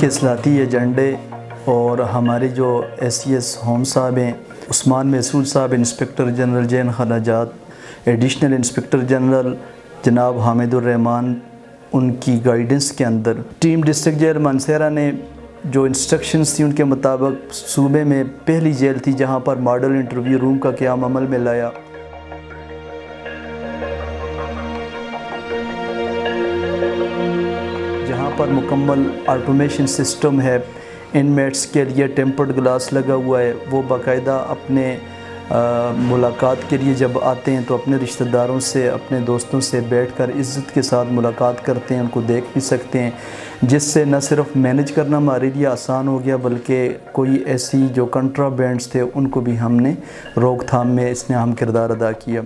के इस्लाती एजेंडे और हमारे जो SES होम साहब हैं, उस्मान महसूद साहब, इंस्पेक्टर जनरल जैन खराजात, एडिशनल इंस्पेक्टर जनरल जनाब हामिदुर रहमान, उनकी गाइडेंस के अंदर टीम डिस्ट्रिक्ट जेल मानसहरा ने जो इंस्ट्रक्शंस थी उनके मुताबिक सूबे में पहली जेल थी जहां पर मॉडल इंटरव्यू रूम का क़याम अमल में लाया। जहां पर मुकम्मल ऑटोमेशन सिस्टम है, इनमेट्स के लिए टेम्पर्ड ग्लास लगा हुआ है, वो बाकायदा अपने मुलाकात के लिए जब आते हैं तो अपने रिश्तेदारों से, अपने दोस्तों से बैठकर इज़्ज़त के साथ मुलाकात करते हैं, उनको देख भी सकते हैं, जिससे न सिर्फ मैनेज करना हमारे लिए आसान हो गया बल्कि कोई ऐसी जो कंट्राबैंड्स थे उनको भी हमने रोकथाम में इसने अहम किरदार अदा किया।